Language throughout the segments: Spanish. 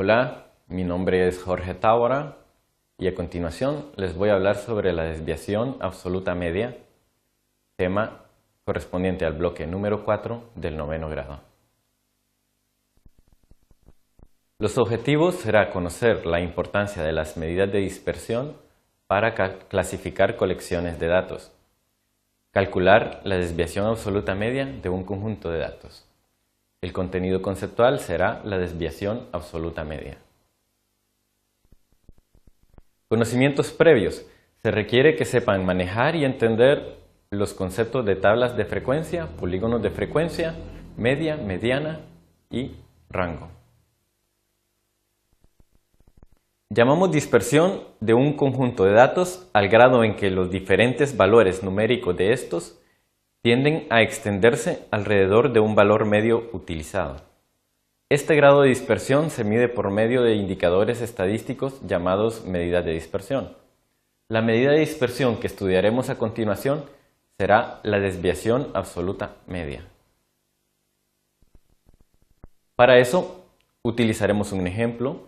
Hola, mi nombre es Jorge Tábora y a continuación les voy a hablar sobre la desviación absoluta media, tema correspondiente al bloque número 4 del 9º grado. Los objetivos será conocer la importancia de las medidas de dispersión para clasificar colecciones de datos, calcular la desviación absoluta media de un conjunto de datos. El contenido conceptual será la desviación absoluta media. Conocimientos previos. Se requiere que sepan manejar y entender los conceptos de tablas de frecuencia, polígonos de frecuencia, media, mediana y rango. Llamamos dispersión de un conjunto de datos al grado en que los diferentes valores numéricos de estos tienden a extenderse alrededor de un valor medio utilizado. Este grado de dispersión se mide por medio de indicadores estadísticos llamados medidas de dispersión. La medida de dispersión que estudiaremos a continuación será la desviación absoluta media. Para eso utilizaremos un ejemplo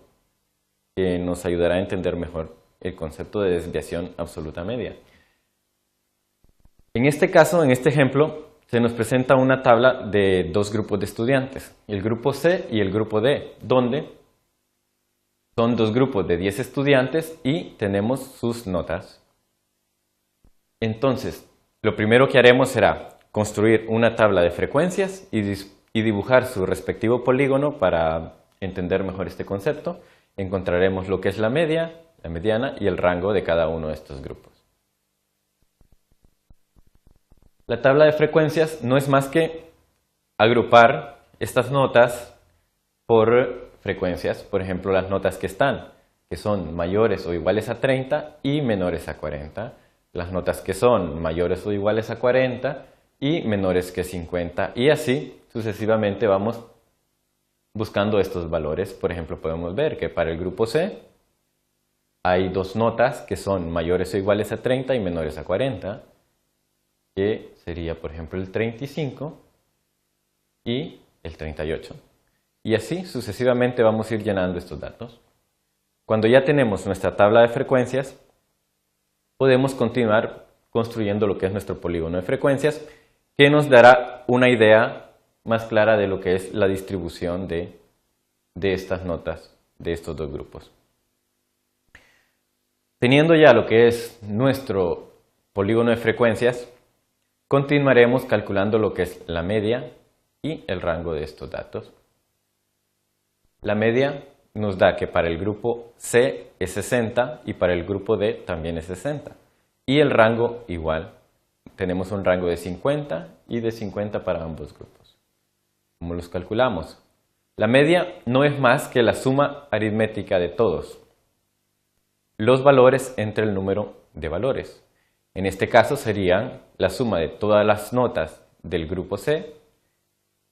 que nos ayudará a entender mejor el concepto de desviación absoluta media. En este caso, en este ejemplo, se nos presenta una tabla de dos grupos de estudiantes, el grupo C y el grupo D, donde son dos grupos de 10 estudiantes y tenemos sus notas. Entonces, lo primero que haremos será construir una tabla de frecuencias y dibujar su respectivo polígono para entender mejor este concepto. Encontraremos lo que es la media, la mediana y el rango de cada uno de estos grupos. La tabla de frecuencias no es más que agrupar estas notas por frecuencias, por ejemplo las notas que son mayores o iguales a 30 y menores a 40, las notas que son mayores o iguales a 40 y menores que 50, y así sucesivamente vamos buscando estos valores. Por ejemplo, podemos ver que para el grupo C hay dos notas que son mayores o iguales a 30 y menores a 40, que sería, por ejemplo, el 35 y el 38. Y así sucesivamente vamos a ir llenando estos datos. Cuando ya tenemos nuestra tabla de frecuencias, podemos continuar construyendo lo que es nuestro polígono de frecuencias, que nos dará una idea más clara de lo que es la distribución de estas notas de estos dos grupos. Teniendo ya lo que es nuestro polígono de frecuencias, continuaremos calculando lo que es la media y el rango de estos datos. La media nos da que para el grupo C es 60 y para el grupo D también es 60. Y el rango igual. Tenemos un rango de 50 y de 50 para ambos grupos. ¿Cómo los calculamos? La media no es más que la suma aritmética de todos los valores entre el número de valores. En este caso serían la suma de todas las notas del grupo C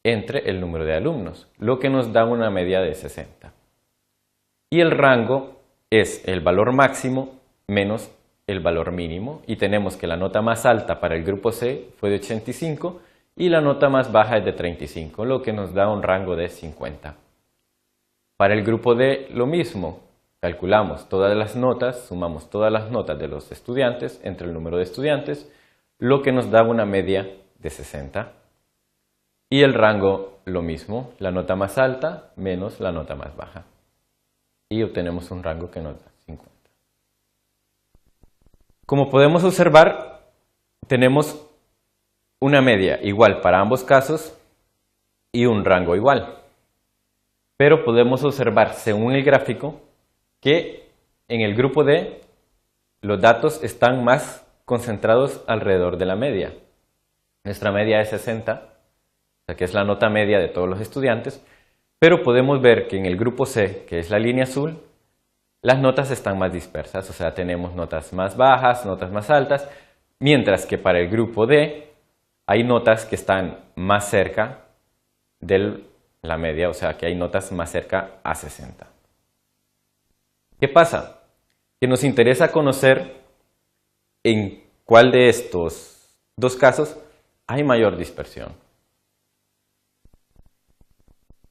entre el número de alumnos, lo que nos da una media de 60. Y el rango es el valor máximo menos el valor mínimo, y tenemos que la nota más alta para el grupo C fue de 85 y la nota más baja es de 35, lo que nos da un rango de 50. Para el grupo D lo mismo. Calculamos todas las notas, sumamos todas las notas de los estudiantes entre el número de estudiantes, lo que nos da una media de 60. Y el rango lo mismo, la nota más alta menos la nota más baja. Y obtenemos un rango que nos da 50. Como podemos observar, tenemos una media igual para ambos casos y un rango igual. Pero podemos observar, según el gráfico, que en el grupo D los datos están más concentrados alrededor de la media. Nuestra media es 60, o sea que es la nota media de todos los estudiantes, pero podemos ver que en el grupo C, que es la línea azul, las notas están más dispersas, o sea tenemos notas más bajas, notas más altas, mientras que para el grupo D hay notas que están más cerca de la media, o sea que hay notas más cerca a 60. ¿Qué pasa? Que nos interesa conocer en cuál de estos dos casos hay mayor dispersión.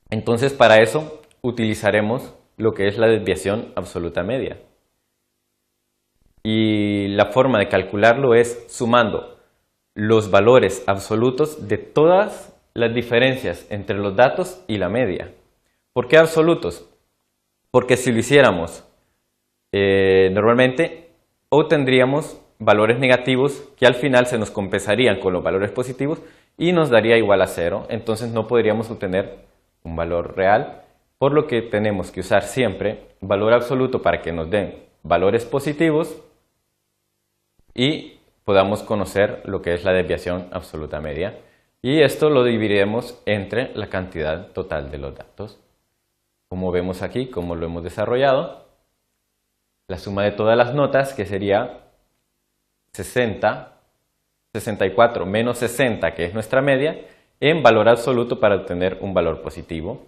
Entonces, para eso utilizaremos lo que es la desviación absoluta media. Y la forma de calcularlo es sumando los valores absolutos de todas las diferencias entre los datos y la media. ¿Por qué absolutos? Porque si lo hiciéramos normalmente, obtendríamos valores negativos que al final se nos compensarían con los valores positivos y nos daría igual a 0. Entonces no podríamos obtener un valor real, por lo que tenemos que usar siempre valor absoluto para que nos den valores positivos y podamos conocer lo que es la desviación absoluta media. Y esto lo dividiremos entre la cantidad total de los datos. Como vemos aquí, como lo hemos desarrollado, la suma de todas las notas, que sería 64 menos 60, que es nuestra media, en valor absoluto para obtener un valor positivo,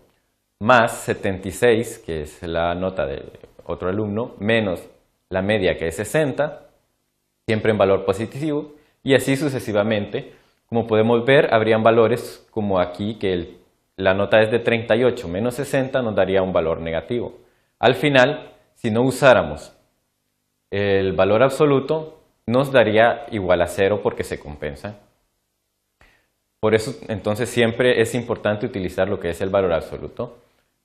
más 76, que es la nota de otro alumno, menos la media, que es 60, siempre en valor positivo, y así sucesivamente. Como podemos ver, habrían valores como aquí, que la nota es de 38 menos 60 nos daría un valor negativo. Al final, si no usáramos el valor absoluto, nos daría igual a 0 porque se compensa. Por eso, entonces, siempre es importante utilizar lo que es el valor absoluto.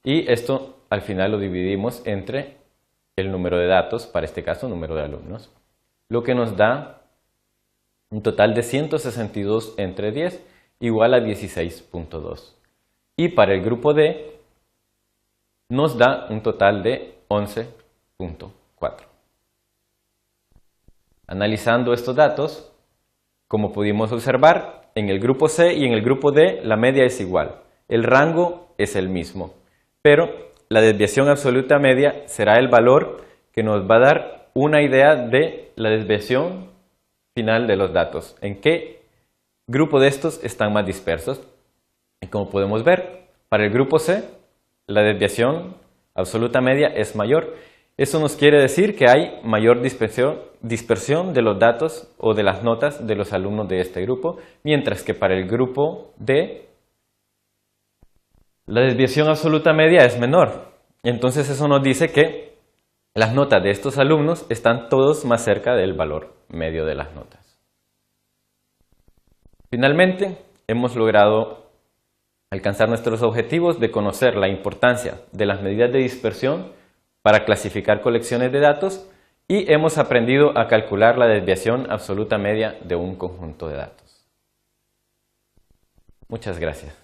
Y esto, al final, lo dividimos entre el número de datos, para este caso, número de alumnos, lo que nos da un total de 162 entre 10 igual a 16.2. Y para el grupo D nos da un total de 11.4. Analizando estos datos, como pudimos observar, en el grupo C y en el grupo D la media es igual. El rango es el mismo, pero la desviación absoluta media será el valor que nos va a dar una idea de la desviación final de los datos. ¿En qué grupo de estos están más dispersos? Y como podemos ver, para el grupo C, la desviación absoluta media es mayor. Eso nos quiere decir que hay mayor dispersión de los datos o de las notas de los alumnos de este grupo, mientras que para el grupo D, la desviación absoluta media es menor. Entonces eso nos dice que las notas de estos alumnos están todos más cerca del valor medio de las notas. Finalmente, hemos logrado alcanzar nuestros objetivos de conocer la importancia de las medidas de dispersión para clasificar colecciones de datos y hemos aprendido a calcular la desviación absoluta media de un conjunto de datos. Muchas gracias.